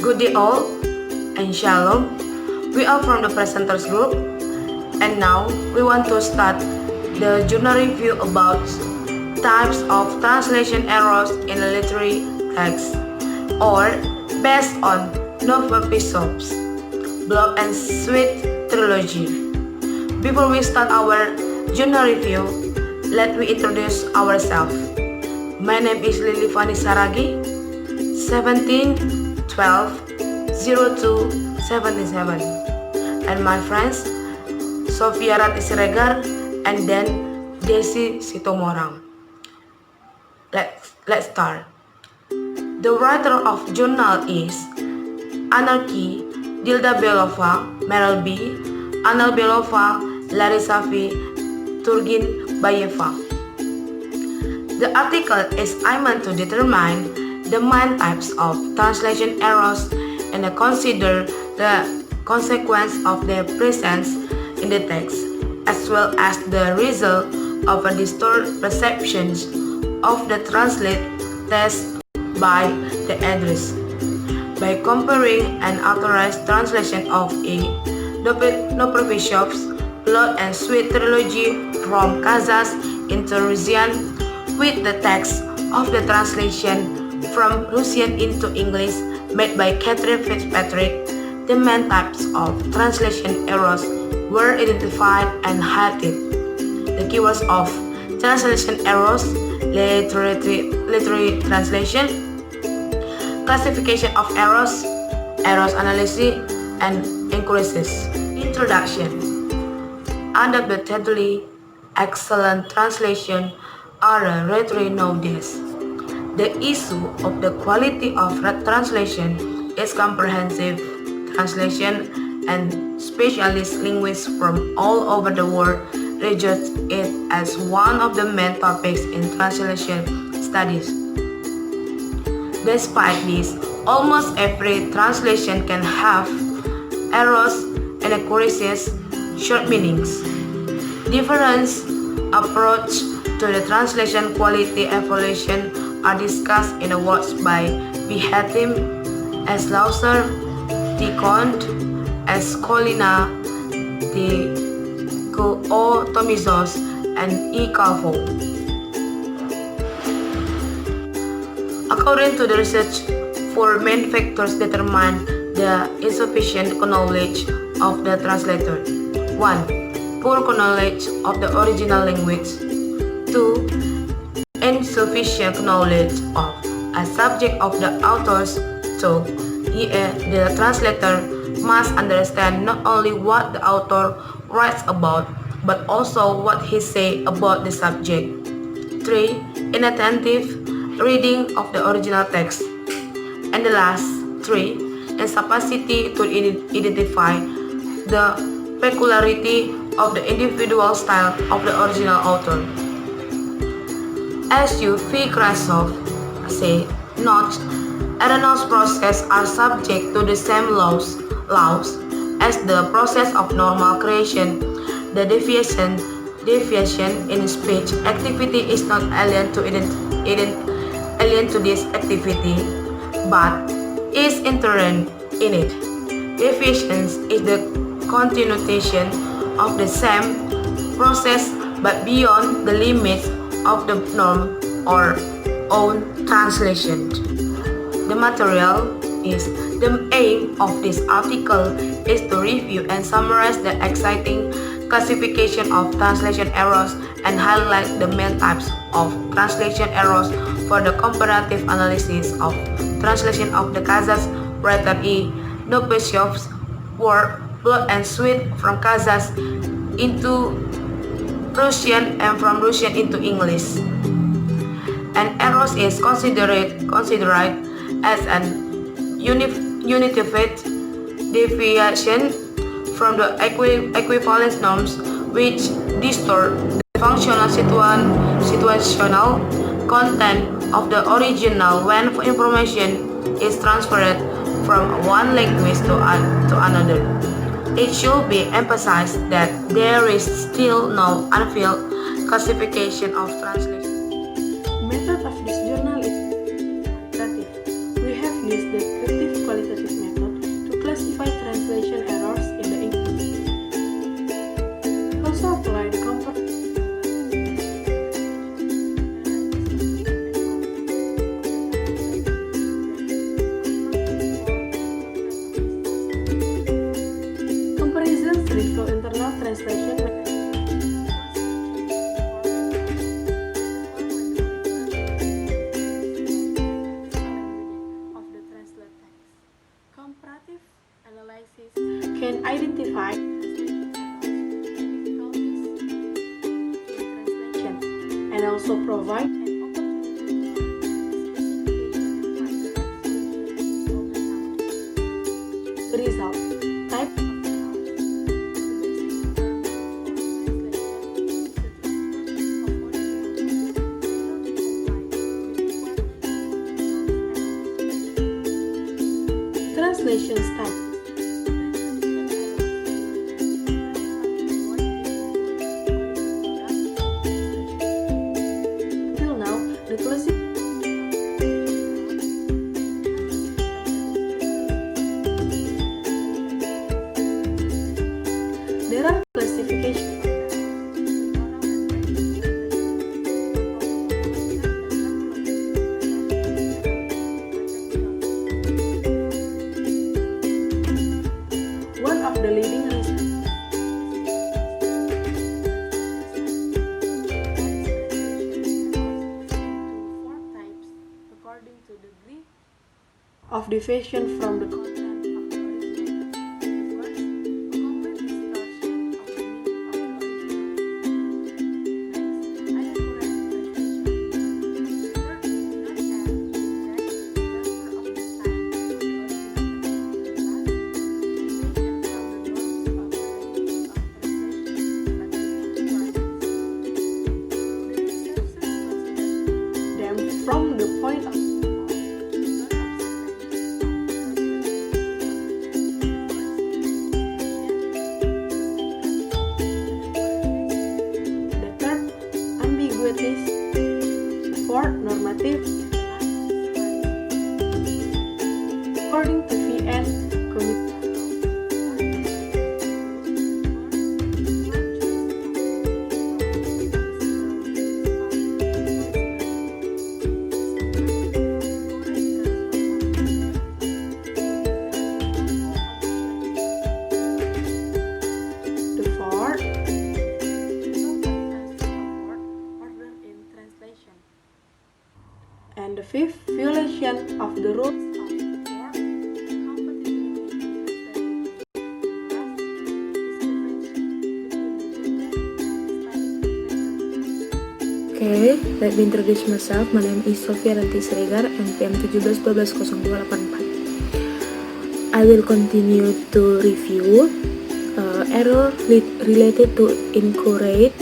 Good day all, and shalom. We are from the presenters group, and now we want to start the journal review about types of translation errors in a literary text, or based on Nurpeisov's blog and sweet Trilogy. Before we start our journal review, let me introduce ourselves. My name is Lili Fanny Saragih, 17/12/02/77, and my friends Sofhia Siregar and then Desy Situmorang. Let's start. The writer of journal is Anar, Dildabekova, Maral B, Amalbekova, Larissa V, Turginbayeva. The article is aimed to determine the main types of translation errors and consider the consequence of their presence in the text, as well as the result of a distorted perceptions of the translated text by the address. By comparing an authorized translation of a Nurpeisov's blog and sweet Trilogy from Kazakh into Russian with the text of the translation from Russian into English made by Catherine Fitzpatrick, the main types of translation errors were identified and highlighted. The keywords of translation errors: literary translation, classification of errors, errors analysis, and inquiries. Introduction. Undoubtedly, excellent translation are rarely nowadays. The issue of the quality of translation is comprehensive. Translation and specialist linguists from all over the world regard it as one of the main topics in translation studies. Despite this, almost every translation can have errors, inaccuracies, short meanings. Different approach to the translation quality evaluation are discussed in the works by Behatim, S. Lauser, T. Kont, S. Colina, T. O. Tomizos, and E. Calvo. According to the research, four main factors determine the insufficient knowledge of the translator. 1. Poor knowledge of the original language. 2. Insufficient knowledge of a subject of the authors. 2. The translator must understand not only what the author writes about, but also what he says about the subject. 3. Inattentive reading of the original text. And the last 3, incapacity to identify the peculiarity of the individual style of the original author. As Nurpeisov said, note, erroneous processes are subject to the same laws as the process of normal creation. The deviation in speech activity is not alien to this activity, but is inherent in it. Deviation is the continuation of the same process but beyond the limits of the norm or own translation. The material is the aim of this article is to review and summarize the exciting classification of translation errors and highlight the main types of translation errors for the comparative analysis of translation of the Kazakh writer E. Nurpeisov's work, Blood and Sweat from Kazakh into Russian and from Russian into English. An error is considered as an unified deviation from the equivalence norms which distort the functional situational content of the original when information is transferred from one language to another. It should be emphasized that there is still no unfilled classification of translation. The method of this journal is quantitative. We have used descriptive qualitative method to classify translation errors in the English. Also apply the comparisons reveal internal translation comparative analysis can identify translation and also provide an opportunity the result type translation type. Until now, the there are classifications. One of the leading reasons four types according to degree of deviation from the content of the original. First, a complete distortion of the meaning of the original. Next, either correct translation. Third, not add, reject, transfer of the style to the original from the point of the third, ambiguities. Fourth, normative. According to VN the fourth, order in translation. And the fifth, violation of the rules of Okay, let me introduce myself. My name is Sofhia Ranti Siregar, NPM 17120284. I will continue to review error related to incorrect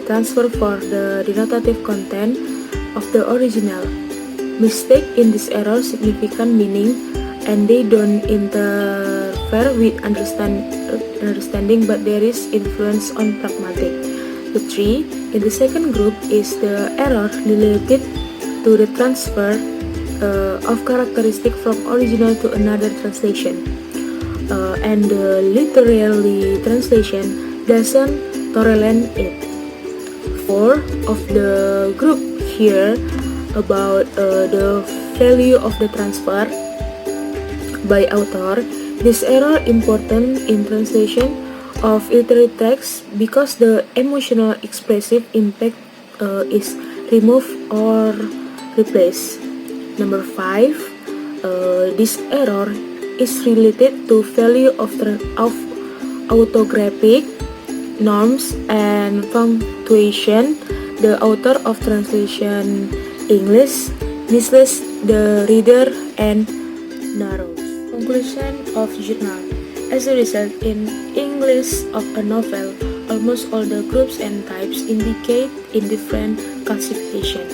transfer for the denotative content of the original. Mistake in this error significant meaning and they don't interfere with understanding, but there is influence on pragmatic. The three in the second group is the error related to the transfer of characteristic from original to another translation, and the literary translation doesn't correlate it. Four of the group here about the value of the transfer by author. This error important in translation of literary text because the emotional expressive impact is removed or replaced. Number 5, this error is related to value of orthographic norms and punctuation. The author of translation English misleads the reader and narrows. Conclusion of journal. As a result, in English of a novel, almost all the groups and types indicate in different classification.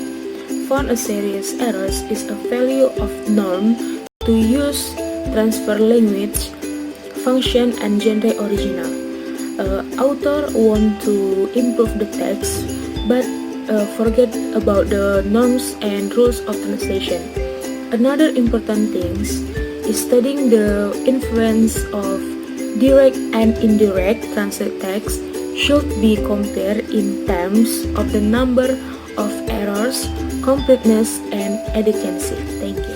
Found a serious errors is a value of norm to use transfer language, function and genre original. Author want to improve the text, but forget about the norms and rules of translation. Another important thing is studying the influence of direct and indirect translate text should be compared in terms of the number of errors, completeness, and adequacy. Thank you.